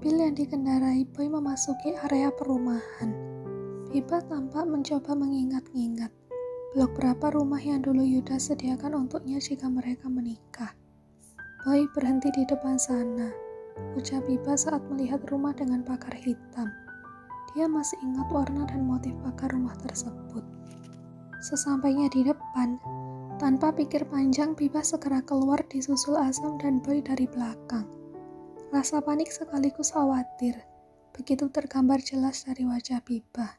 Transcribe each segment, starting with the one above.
Mobil yang dikendarai Boy memasuki area perumahan. Bibah tampak mencoba mengingat-ingat blok berapa rumah yang dulu Yuda sediakan untuknya jika mereka menikah. Boy berhenti di depan sana, ucap Bibah saat melihat rumah dengan pagar hitam. Dia masih ingat warna dan motif pagar rumah tersebut. Sesampainya di depan, tanpa pikir panjang Bibah segera keluar disusul Azam dan Boy dari belakang. Rasa panik sekaligus khawatir begitu tergambar jelas dari wajah Bibah.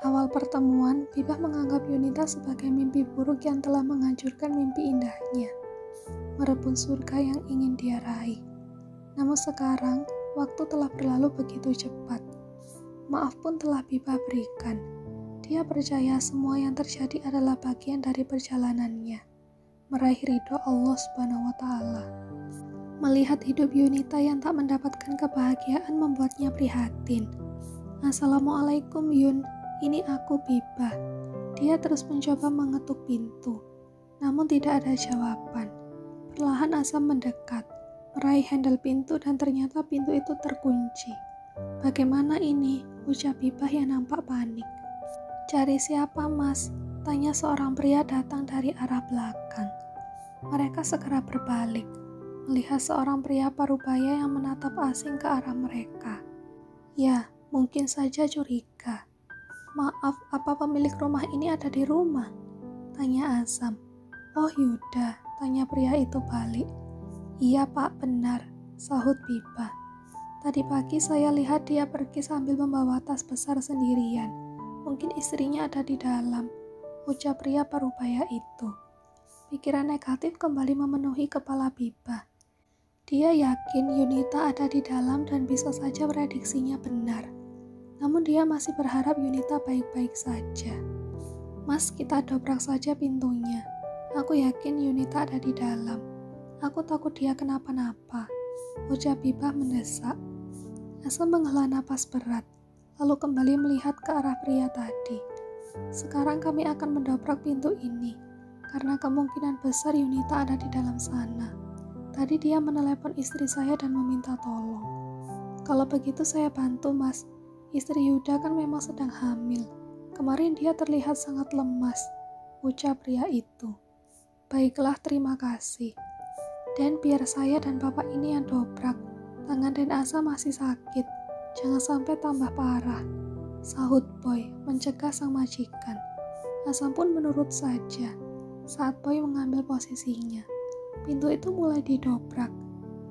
Awal pertemuan, Bibah menganggap Yunita sebagai mimpi buruk yang telah menghancurkan mimpi indahnya, merebut surga yang ingin dia raih. Namun sekarang, waktu telah berlalu begitu cepat. Maaf pun telah Bibah berikan. Dia percaya semua yang terjadi adalah bagian dari perjalanannya, meraih ridho Allah Subhanahu wa Ta'ala. Melihat hidup Yunita yang tak mendapatkan kebahagiaan membuatnya prihatin. Assalamualaikum Yun, ini aku Bibah. Dia terus mencoba mengetuk pintu, namun tidak ada jawaban. Perlahan Azam mendekat, meraih handle pintu dan ternyata pintu itu terkunci. Bagaimana ini? Ucap Bibah yang nampak panik. Cari siapa mas? Tanya seorang pria datang dari arah belakang. Mereka segera berbalik, melihat seorang pria parubaya yang menatap asing ke arah mereka. Ya, mungkin saja curiga. Maaf, apa pemilik rumah ini ada di rumah? Tanya Azam. Oh Yuda, tanya pria itu balik. Iya pak, benar, sahut Bibah. Tadi pagi saya lihat dia pergi sambil membawa tas besar sendirian. Mungkin istrinya ada di dalam, ucap pria parubaya itu. Pikiran negatif kembali memenuhi kepala Bibah. Dia yakin Yunita ada di dalam dan bisa saja prediksinya benar. Namun dia masih berharap Yunita baik-baik saja. Mas, kita dobrak saja pintunya. Aku yakin Yunita ada di dalam. Aku takut dia kenapa-napa, ucap Bibah mendesak. Azam menghela napas berat, lalu kembali melihat ke arah pria tadi. Sekarang kami akan mendobrak pintu ini, karena kemungkinan besar Yunita ada di dalam sana. Tadi dia menelepon istri saya dan meminta tolong. Kalau begitu saya bantu mas. Istri Yuda kan memang sedang hamil. Kemarin dia terlihat sangat lemas, ucap pria itu. Baiklah, terima kasih. Dan biar saya dan bapak ini yang dobrak. Tangan dan Azam masih sakit. Jangan sampai tambah parah, sahut Boy mencegah sang majikan. Azam pun menurut saja. Saat Boy mengambil posisinya, pintu itu mulai didobrak.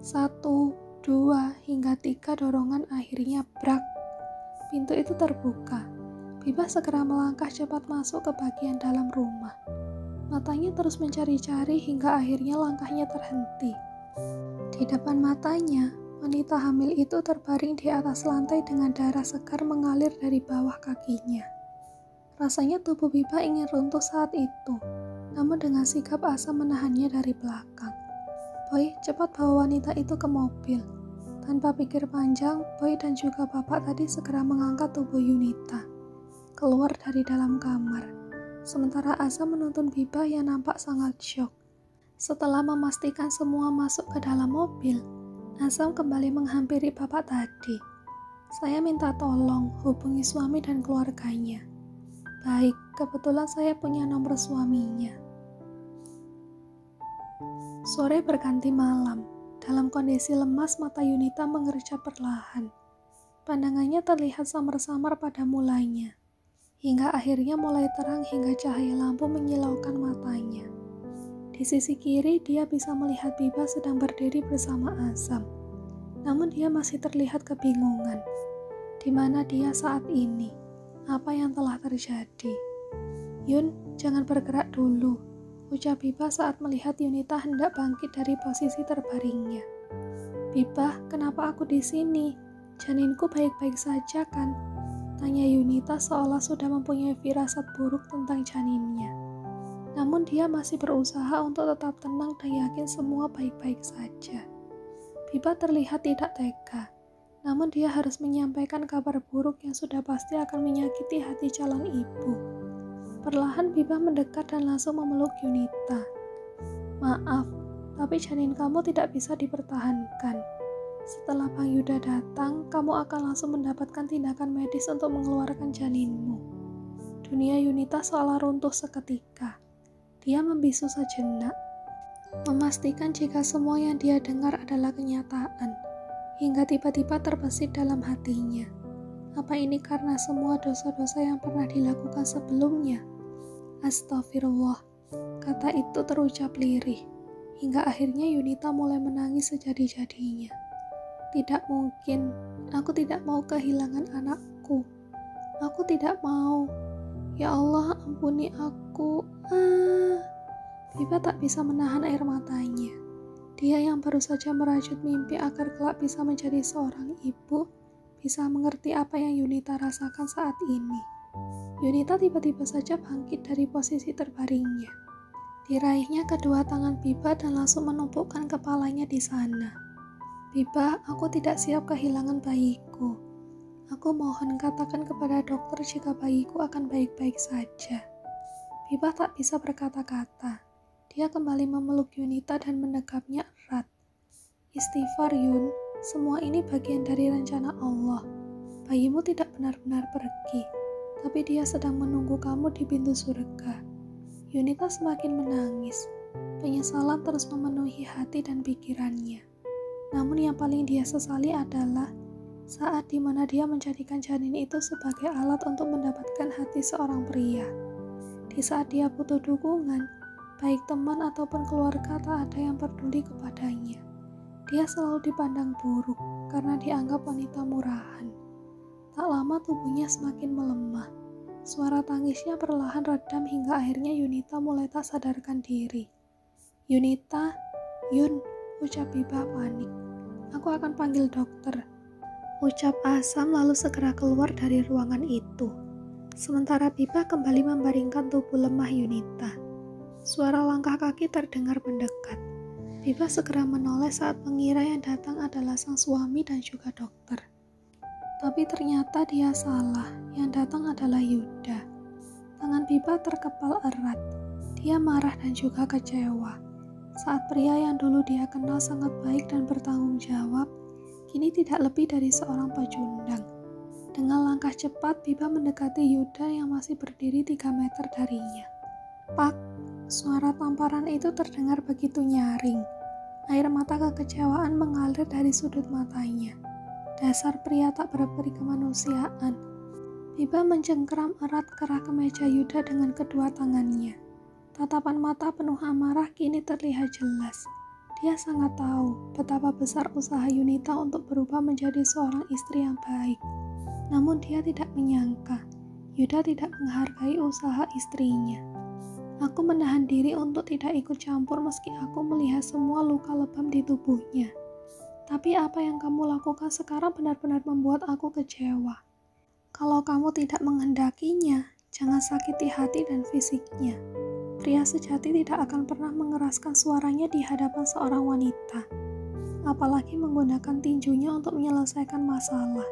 1, 2, hingga 3 dorongan akhirnya brak. Pintu itu terbuka. Bibah segera melangkah cepat masuk ke bagian dalam rumah. Matanya terus mencari-cari hingga akhirnya langkahnya terhenti. Di depan matanya, wanita hamil itu terbaring di atas lantai dengan darah segar mengalir dari bawah kakinya. Rasanya tubuh Bibah ingin runtuh saat itu. Namun dengan sigap Azam menahannya dari belakang. Boy, cepat bawa wanita itu ke mobil. Tanpa pikir panjang, Boy dan juga bapak tadi segera mengangkat tubuh Yunita keluar dari dalam kamar. Sementara Azam menuntun Bibah yang nampak sangat syok. Setelah memastikan semua masuk ke dalam mobil, Azam kembali menghampiri bapak tadi. Saya minta tolong hubungi suami dan keluarganya. Baik, kebetulan saya punya nomor suaminya. Sore berganti malam. Dalam kondisi lemas, mata Yunita mengerjap perlahan. Pandangannya terlihat samar-samar pada mulanya, hingga akhirnya mulai terang hingga cahaya lampu menyilaukan matanya. Di sisi kiri, dia bisa melihat Bibah sedang berdiri bersama Azam. Namun dia masih terlihat kebingungan. Di mana dia saat ini? Apa yang telah terjadi? Yun, jangan bergerak dulu, ucap Bibah saat melihat Yunita hendak bangkit dari posisi terbaringnya. Bibah, kenapa aku di sini? Janinku baik-baik saja kan? Tanya Yunita seolah sudah mempunyai firasat buruk tentang janinnya. Namun dia masih berusaha untuk tetap tenang dan yakin semua baik-baik saja. Bibah terlihat tidak tega, namun dia harus menyampaikan kabar buruk yang sudah pasti akan menyakiti hati calon ibu. Perlahan Bibah mendekat dan langsung memeluk Yunita. Maaf, tapi janin kamu tidak bisa dipertahankan. Setelah Bang Yuda datang, kamu akan langsung mendapatkan tindakan medis untuk mengeluarkan janinmu. Dunia Yunita seolah runtuh seketika. Dia membisu sejenak, memastikan jika semua yang dia dengar adalah kenyataan, hingga tiba-tiba terbesit dalam hatinya. Apa ini karena semua dosa-dosa yang pernah dilakukan sebelumnya? Astagfirullah, kata itu terucap lirih, hingga akhirnya Yunita mulai menangis sejadi-jadinya. Tidak mungkin, aku tidak mau kehilangan anakku. Aku tidak mau. Ya Allah, ampuni aku. Biba tak bisa menahan air matanya. Dia yang baru saja merajut mimpi agar kelak bisa menjadi seorang ibu, bisa mengerti apa yang Yunita rasakan saat ini. Yunita tiba-tiba saja bangkit dari posisi terbaringnya. Diraihnya kedua tangan Biba dan langsung menempukkan kepalanya di sana. Biba, aku tidak siap kehilangan bayiku. Aku mohon katakan kepada dokter jika bayiku akan baik-baik saja. Biba tak bisa berkata-kata. Dia kembali memeluk Yunita dan mendekapnya erat. Istighfar Yun, semua ini bagian dari rencana Allah. Bayimu tidak benar-benar pergi, tapi dia sedang menunggu kamu di pintu surga. Yunita semakin menangis. Penyesalan terus memenuhi hati dan pikirannya. Namun yang paling dia sesali adalah saat dimana dia menjadikan janin itu sebagai alat untuk mendapatkan hati seorang pria. Di saat dia butuh dukungan, baik teman ataupun keluarga tak ada yang peduli kepadanya. Dia selalu dipandang buruk karena dianggap wanita murahan. Tak lama tubuhnya semakin melemah. Suara tangisnya perlahan redam hingga akhirnya Yunita mulai tak sadarkan diri. Yunita, Yun, ucap Biba panik. Aku akan panggil dokter. Ucap Asam lalu segera keluar dari ruangan itu. Sementara Biba kembali membaringkan tubuh lemah Yunita. Suara langkah kaki terdengar mendekat. Biba segera menoleh saat mengira yang datang adalah sang suami dan juga dokter. Tapi ternyata dia salah, yang datang adalah Yuda. Tangan Biba terkepal erat. Dia marah dan juga kecewa. Saat pria yang dulu dia kenal sangat baik dan bertanggung jawab, kini tidak lebih dari seorang pecundang. Dengan langkah cepat, Biba mendekati Yuda yang masih berdiri 3 meter darinya. Pak! Suara tamparan itu terdengar begitu nyaring. Air mata kekecewaan mengalir dari sudut matanya. Dasar pria tak berperi kemanusiaan. Biba mencengkeram erat kerah kemeja Yuda dengan kedua tangannya. Tatapan mata penuh amarah kini terlihat jelas. Dia sangat tahu betapa besar usaha Yunita untuk berubah menjadi seorang istri yang baik. Namun dia tidak menyangka Yuda tidak menghargai usaha istrinya. Aku menahan diri untuk tidak ikut campur meski aku melihat semua luka lebam di tubuhnya. Tapi apa yang kamu lakukan sekarang benar-benar membuat aku kecewa. Kalau kamu tidak menghendakinya, jangan sakiti hati dan fisiknya. Pria sejati tidak akan pernah mengeraskan suaranya di hadapan seorang wanita. Apalagi menggunakan tinjunya untuk menyelesaikan masalah.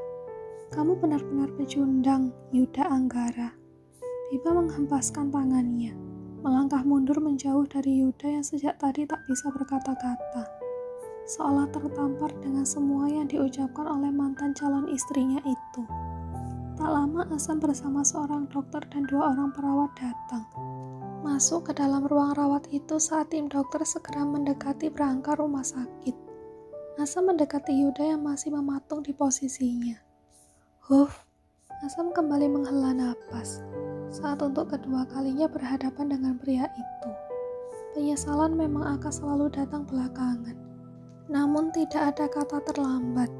Kamu benar-benar pecundang, Yuda Anggara. Biba menghempaskan tangannya. Melangkah mundur menjauh dari Yuda yang sejak tadi tak bisa berkata-kata. Seolah tertampar dengan semua yang diucapkan oleh mantan calon istrinya itu. Tak lama Asam bersama seorang dokter dan 2 orang perawat datang. Masuk ke dalam ruang rawat itu saat tim dokter segera mendekati berangkar rumah sakit. Asam mendekati Yuda yang masih mematung di posisinya. Huff, Asam kembali menghela napas saat untuk kedua kalinya berhadapan dengan pria itu. Penyesalan memang akan selalu datang belakangan. Namun tidak ada kata terlambat.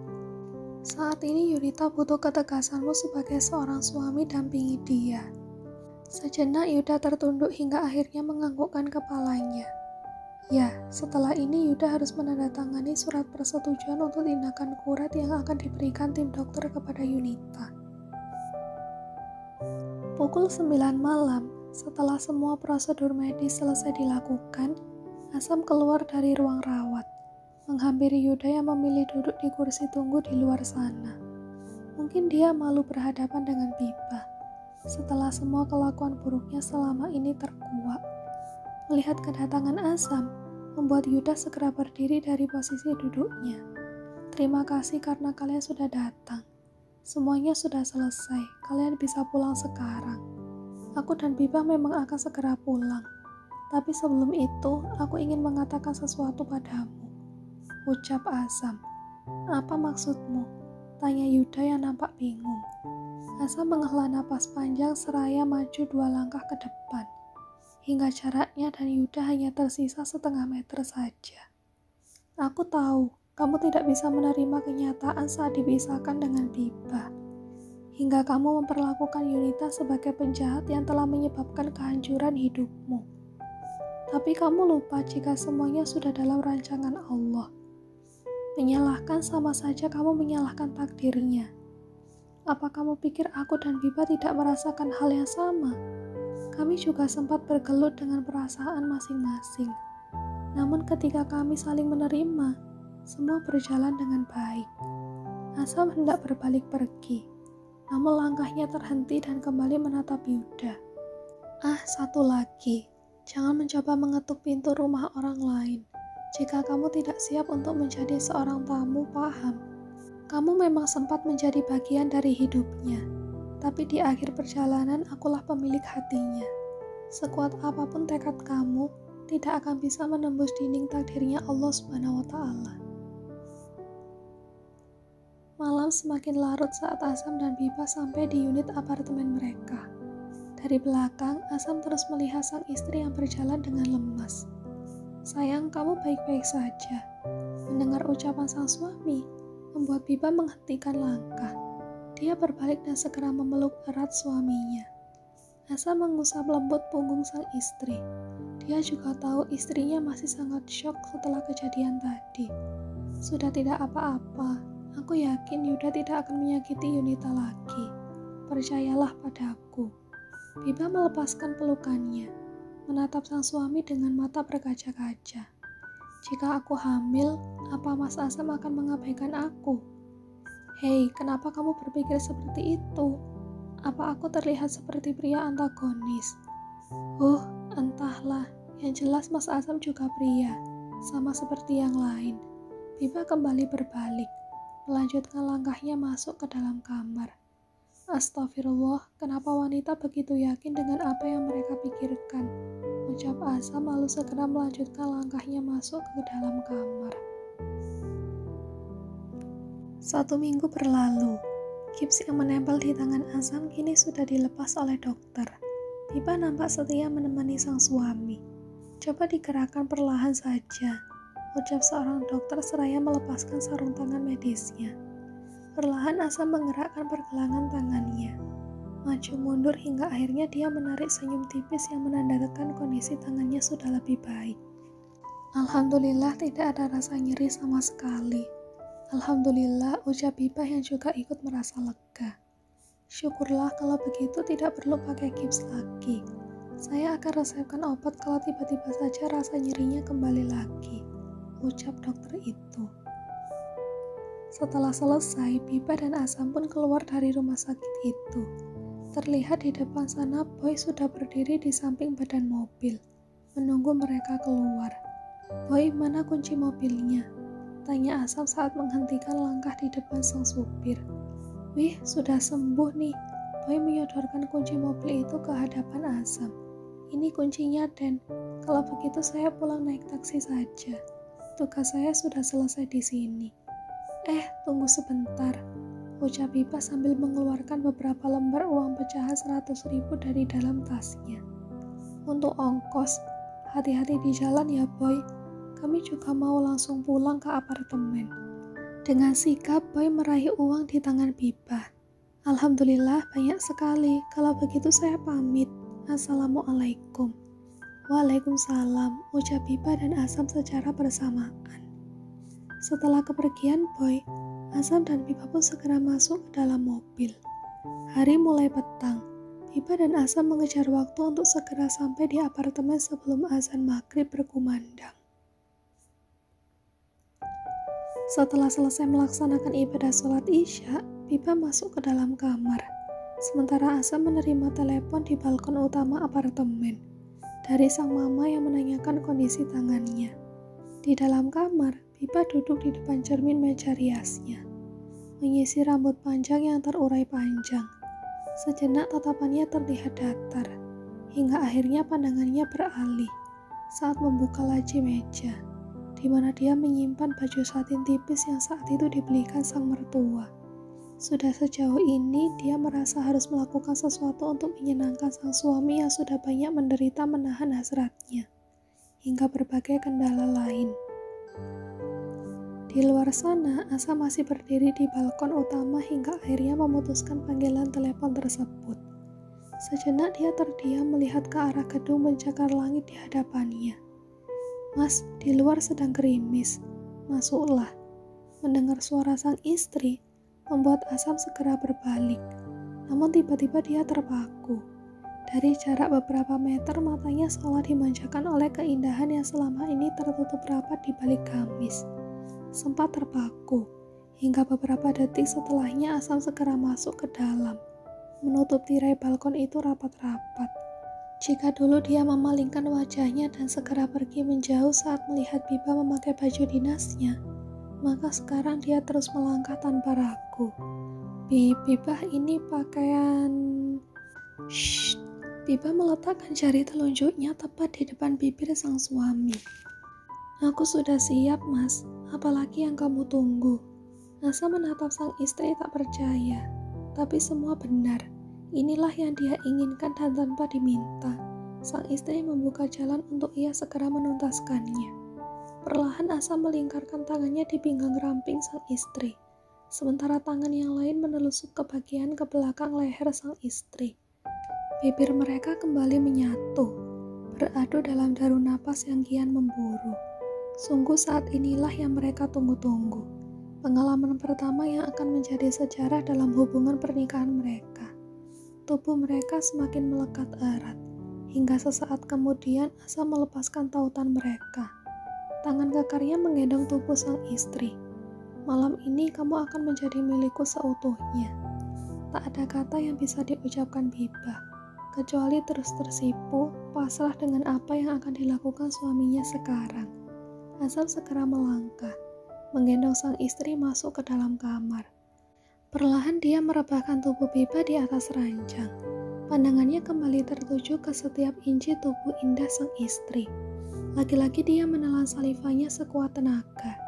Saat ini Yunita butuh ketegasanmu sebagai seorang suami dampingi dia. Sejenak Yuda tertunduk hingga akhirnya menganggukkan kepalanya. Ya, setelah ini Yuda harus menandatangani surat persetujuan untuk tindakan kuret yang akan diberikan tim dokter kepada Yunita. Pukul 9 malam, setelah semua prosedur medis selesai dilakukan, Asam keluar dari ruang rawat, menghampiri Yuda yang memilih duduk di kursi tunggu di luar sana. Mungkin dia malu berhadapan dengan Biba. Setelah semua kelakuan buruknya selama ini terkuak. Melihat kedatangan Asam, membuat Yuda segera berdiri dari posisi duduknya. Terima kasih karena kalian sudah datang. Semuanya sudah selesai, kalian bisa pulang sekarang. Aku dan Biba memang akan segera pulang. Tapi sebelum itu, aku ingin mengatakan sesuatu padamu. Ucap Azam. Apa maksudmu? Tanya Yuda yang nampak bingung. Azam menghela napas panjang seraya maju 2 langkah ke depan. Hingga jaraknya dan Yuda hanya tersisa setengah meter saja. Aku tahu, kamu tidak bisa menerima kenyataan saat dipisahkan dengan Biba. Hingga kamu memperlakukan Yunita sebagai penjahat yang telah menyebabkan kehancuran hidupmu. Tapi kamu lupa jika semuanya sudah dalam rancangan Allah. Menyalahkan sama saja kamu menyalahkan takdirnya. Apa kamu pikir aku dan Biba tidak merasakan hal yang sama? Kami juga sempat bergelut dengan perasaan masing-masing. Namun ketika kami saling menerima, semua berjalan dengan baik. Azam hendak berbalik pergi, namun langkahnya terhenti dan kembali menatap Yuda. Satu lagi, jangan mencoba mengetuk pintu rumah orang lain. Jika kamu tidak siap untuk menjadi seorang tamu, paham? Kamu memang sempat menjadi bagian dari hidupnya. Tapi di akhir perjalanan akulah pemilik hatinya. Sekuat apapun tekad kamu, tidak akan bisa menembus dinding takdirnya Allah Subhanahu wa Ta'ala. Malam semakin larut saat Azam dan Biba sampai di unit apartemen mereka. Dari belakang, Azam terus melihat sang istri yang berjalan dengan lemas. Sayang, kamu baik-baik saja. Mendengar ucapan sang suami, membuat Biba menghentikan langkah. Dia berbalik dan segera memeluk erat suaminya. Azam mengusap lembut punggung sang istri. Dia juga tahu istrinya masih sangat syok setelah kejadian tadi. Sudah tidak apa-apa. Aku yakin Yuda tidak akan menyakiti Yunita lagi. Percayalah padaku. Biba melepaskan pelukannya, menatap sang suami dengan mata berkaca-kaca. Jika aku hamil, apa Mas Azam akan mengabaikan aku? Hei, kenapa kamu berpikir seperti itu? Apa aku terlihat seperti pria antagonis? Entahlah. Yang jelas Mas Azam juga pria, sama seperti yang lain. Biba kembali berbalik, melanjutkan langkahnya masuk ke dalam kamar. Astagfirullah, kenapa wanita begitu yakin dengan apa yang mereka pikirkan? Ucap Azam lalu segera melanjutkan langkahnya masuk ke dalam kamar. 1 minggu berlalu. Gips yang menempel di tangan Azam kini sudah dilepas oleh dokter. Biba nampak setia menemani sang suami. Coba digerakkan perlahan saja, ucap seorang dokter seraya melepaskan sarung tangan medisnya. Perlahan Azam menggerakkan pergelangan tangannya. Maju mundur hingga akhirnya dia menarik senyum tipis yang menandakan kondisi tangannya sudah lebih baik. Alhamdulillah tidak ada rasa nyeri sama sekali. Alhamdulillah, ucap Biba yang juga ikut merasa lega. Syukurlah kalau begitu tidak perlu pakai gips lagi. Saya akan resepkan obat kalau tiba-tiba saja rasa nyerinya kembali lagi, ucap dokter itu. Setelah selesai, Biba dan Azam pun keluar dari rumah sakit itu. Terlihat di depan sana Boy sudah berdiri di samping badan mobil, menunggu mereka keluar. Boy, mana kunci mobilnya? Tanya Azam saat menghentikan langkah di depan sang supir. Wih, sudah sembuh nih. Boy menyodorkan kunci mobil itu ke hadapan Azam. Ini kuncinya, Den. Kalau begitu saya pulang naik taksi saja. Tugas saya sudah selesai di sini. Tunggu sebentar. Ucap Biba sambil mengeluarkan beberapa lembar uang pecahan 100.000 dari dalam tasnya. Untuk ongkos, hati-hati di jalan ya, Boy. Kami juga mau langsung pulang ke apartemen. Dengan sigap, Boy meraih uang di tangan Biba. Alhamdulillah banyak sekali. Kalau begitu saya pamit. Assalamualaikum. Waalaikumsalam, ucap Biba dan Azam secara bersamaan. Setelah kepergian Boy, Azam dan Biba pun segera masuk ke dalam mobil. Hari mulai petang. Biba dan Azam mengejar waktu untuk segera sampai di apartemen sebelum azan maghrib berkumandang. Setelah selesai melaksanakan ibadah sholat Isya, Biba masuk ke dalam kamar. Sementara Azam menerima telepon di balkon utama apartemen dari sang mama yang menanyakan kondisi tangannya. Di dalam kamar, Biba duduk di depan cermin meja riasnya, menyisir rambut panjang yang terurai panjang. Sejenak tatapannya terlihat datar, hingga akhirnya pandangannya beralih saat membuka laci meja, di mana dia menyimpan baju satin tipis yang saat itu dibelikan sang mertua. Sudah sejauh ini, dia merasa harus melakukan sesuatu untuk menyenangkan sang suami yang sudah banyak menderita menahan hasratnya, hingga berbagai kendala lain. Di luar sana, Asa masih berdiri di balkon utama hingga akhirnya memutuskan panggilan telepon tersebut. Sejenak dia terdiam melihat ke arah gedung pencakar langit di hadapannya. "Mas, di luar sedang gerimis. Masuklah." Mendengar suara sang istri, membuat Asam segera berbalik. Namun tiba-tiba dia terpaku. Dari jarak beberapa meter, matanya seolah dimanjakan oleh keindahan yang selama ini tertutup rapat di balik gamis. Sempat terpaku, hingga beberapa detik setelahnya Asam segera masuk ke dalam, menutup tirai balkon itu rapat-rapat. Jika dulu dia memalingkan wajahnya dan segera pergi menjauh saat melihat Biba memakai baju dinasnya, maka sekarang dia terus melangkah tanpa ragu. Biba, ini pakaian... Shh. Biba meletakkan jari telunjuknya tepat di depan bibir sang suami. "Aku sudah siap, Mas. Apalagi yang kamu tunggu?" Asa menatap sang istri tak percaya. Tapi semua benar. Inilah yang dia inginkan dan tanpa diminta, sang istri membuka jalan untuk ia segera menuntaskannya. Perlahan Asa melingkarkan tangannya di pinggang ramping sang istri, sementara tangan yang lain menelusuk ke bagian ke belakang leher sang istri. Bibir mereka kembali menyatu, beradu dalam daru napas yang kian memburu. Sungguh saat inilah yang mereka tunggu-tunggu, pengalaman pertama yang akan menjadi sejarah dalam hubungan pernikahan mereka. Tubuh mereka semakin melekat erat, hingga sesaat kemudian Asa melepaskan tautan mereka. Tangan kekarnya menggendong tubuh sang istri. "Malam ini kamu akan menjadi milikku seutuhnya." Tak ada kata yang bisa diucapkan Biba, kecuali terus tersipu, pasrah dengan apa yang akan dilakukan suaminya sekarang. Asam segera melangkah, menggendong sang istri masuk ke dalam kamar. Perlahan dia merebahkan tubuh Biba di atas ranjang. Pandangannya kembali tertuju ke setiap inci tubuh indah sang istri. Lagi-lagi dia menelan salivanya sekuat tenaga,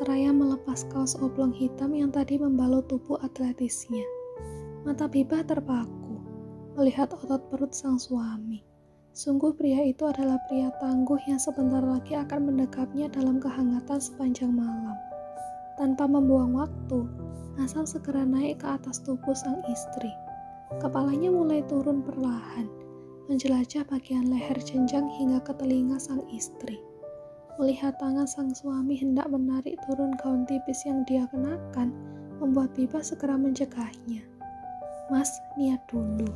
seraya melepas kaos oblong hitam yang tadi membalut tubuh atletisnya. Mata Biba terpaku melihat otot perut sang suami. Sungguh pria itu adalah pria tangguh yang sebentar lagi akan mendekapnya dalam kehangatan sepanjang malam. Tanpa membuang waktu, Asam segera naik ke atas tubuh sang istri. Kepalanya mulai turun perlahan, menjelajah bagian leher jenjang hingga ke telinga sang istri. Melihat tangan sang suami hendak menarik turun gaun tipis yang dia kenakan, membuat Biba segera mencegahnya. "Mas, niat dulu."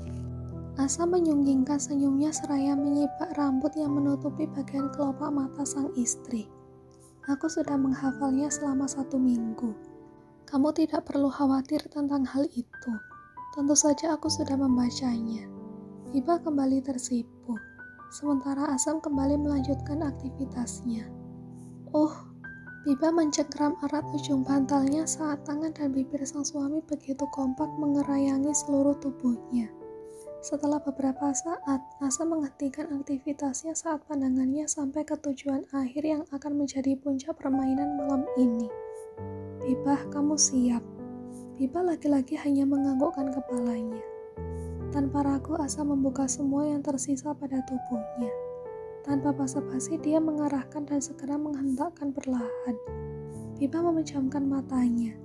Asa menyunggingkan senyumnya seraya menyibak rambut yang menutupi bagian kelopak mata sang istri. "Aku sudah menghafalnya selama 1 minggu. Kamu tidak perlu khawatir tentang hal itu. Tentu saja aku sudah membacanya." Biba kembali tersipu, sementara Asam kembali melanjutkan aktivitasnya. Biba mencengkram erat ujung bantalnya saat tangan dan bibir sang suami begitu kompak mengerayangi seluruh tubuhnya. Setelah beberapa saat, Asam menghentikan aktivitasnya saat pandangannya sampai ke tujuan akhir yang akan menjadi puncak permainan malam ini. "Biba, kamu siap?" Biba lagi-lagi hanya menganggukkan kepalanya. Tanpa ragu, Asa membuka semua yang tersisa pada tubuhnya. Tanpa basa-basi, dia mengarahkan dan segera menghentakkan perlahan. Biba memejamkan matanya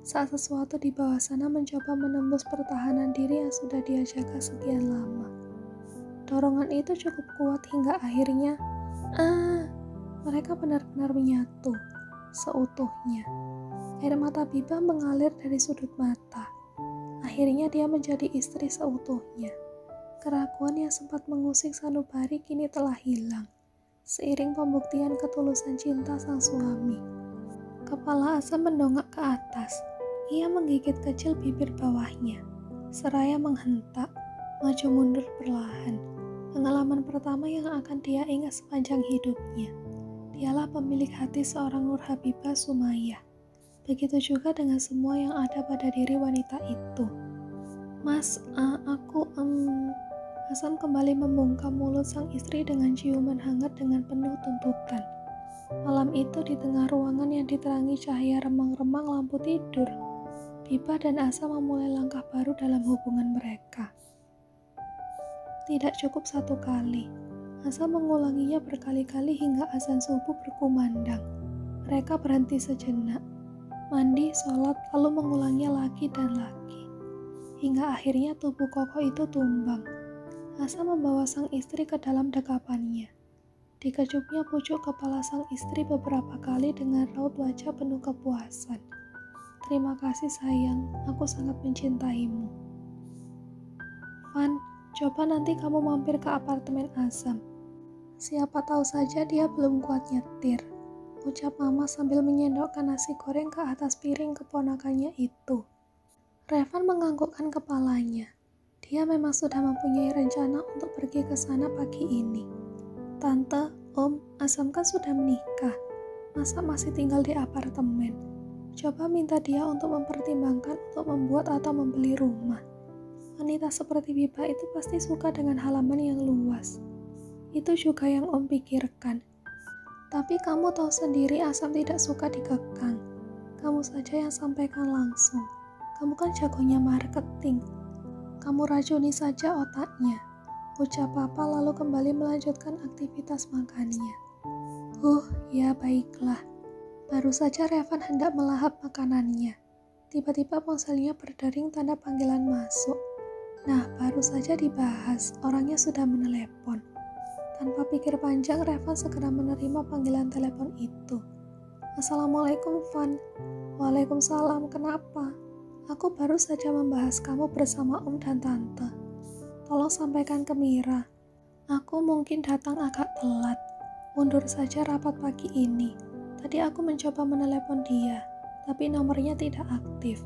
saat sesuatu di bawah sana mencoba menembus pertahanan diri yang sudah dia jaga sekian lama. Dorongan itu cukup kuat hingga akhirnya, mereka benar-benar menyatu seutuhnya. Air mata Biba mengalir dari sudut mata. Akhirnya dia menjadi istri seutuhnya. Keraguan yang sempat mengusik sanubari kini telah hilang, seiring pembuktian ketulusan cinta sang suami. Kepala Asam mendongak ke atas. Ia menggigit kecil bibir bawahnya, seraya menghentak, maju mundur perlahan. Pengalaman pertama yang akan dia ingat sepanjang hidupnya. Dialah pemilik hati seorang Nur Habibah Sumayyah. Begitu juga dengan semua yang ada pada diri wanita itu. Mas, Asam kembali membungkam mulut sang istri dengan ciuman hangat dengan penuh tuntutan. Malam itu di tengah ruangan yang diterangi cahaya remang-remang lampu tidur, Bibah dan Asam memulai langkah baru dalam hubungan mereka. Tidak cukup satu kali, Asam mengulanginya berkali-kali hingga azan subuh berkumandang. Mereka berhenti sejenak, mandi, sholat, lalu mengulanginya lagi dan lagi. Hingga akhirnya tubuh kokoh itu tumbang. Asam membawa sang istri ke dalam dekapannya. Dikejupnya pucuk kepala sang istri beberapa kali dengan raut wajah penuh kepuasan. Terima kasih sayang, aku sangat mencintaimu. Van, coba nanti kamu mampir ke apartemen Asam. Siapa tahu saja dia belum kuat nyetir, ucap mama sambil menyendokkan nasi goreng ke atas piring keponakannya itu. Revan menganggukkan kepalanya. Dia memang sudah mempunyai rencana untuk pergi ke sana pagi ini. Tante, Om, Asam kan sudah menikah. Masa masih tinggal di apartemen? Coba minta dia untuk mempertimbangkan untuk membuat atau membeli rumah. Wanita seperti Bibah itu pasti suka dengan halaman yang luas. Itu juga yang Om pikirkan. Tapi kamu tahu sendiri Asam tidak suka dikekang. Kamu saja yang sampaikan langsung. Kamu kan jagonya marketing. Kamu racuni saja otaknya, ucap papa lalu kembali melanjutkan aktivitas makannya. Ya baiklah. Baru saja Revan hendak melahap makanannya. Tiba-tiba ponselnya berdering tanda panggilan masuk. Nah, baru saja dibahas, orangnya sudah menelepon. Tanpa pikir panjang, Revan segera menerima panggilan telepon itu. Assalamualaikum, Van. Waalaikumsalam, kenapa? Aku baru saja membahas kamu bersama Om dan Tante. Tolong sampaikan ke Mira. Aku mungkin datang agak telat. Mundur saja rapat pagi ini. Tadi aku mencoba menelepon dia, tapi nomornya tidak aktif.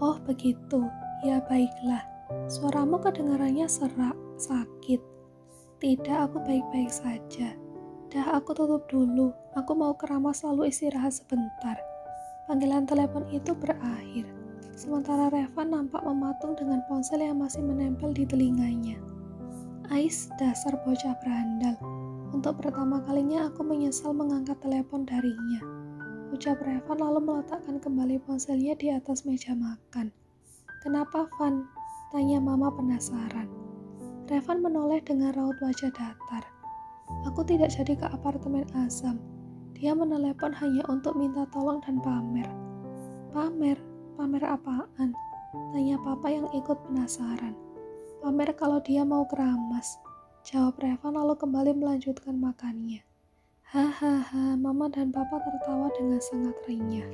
Oh begitu, ya baiklah. Suaramu kedengarannya serak, sakit. Tidak, aku baik-baik saja. Dah aku tutup dulu, aku mau keramas lalu istirahat sebentar. Panggilan telepon itu berakhir. Sementara Revan nampak mematung dengan ponsel yang masih menempel di telinganya. Ais, dasar bocah berandal. Untuk pertama kalinya aku menyesal mengangkat telepon darinya. Ucap Revan lalu meletakkan kembali ponselnya di atas meja makan. Kenapa, Van? Tanya mama penasaran. Revan menoleh dengan raut wajah datar. Aku tidak jadi ke apartemen Asam. Dia menelepon hanya untuk minta tolong dan pamer. Pamer? Pamer apaan? Tanya papa yang ikut penasaran. Pamer kalau dia mau keramas, jawab Revan lalu kembali melanjutkan makannya. Hahaha, mama dan papa tertawa dengan sangat renyah.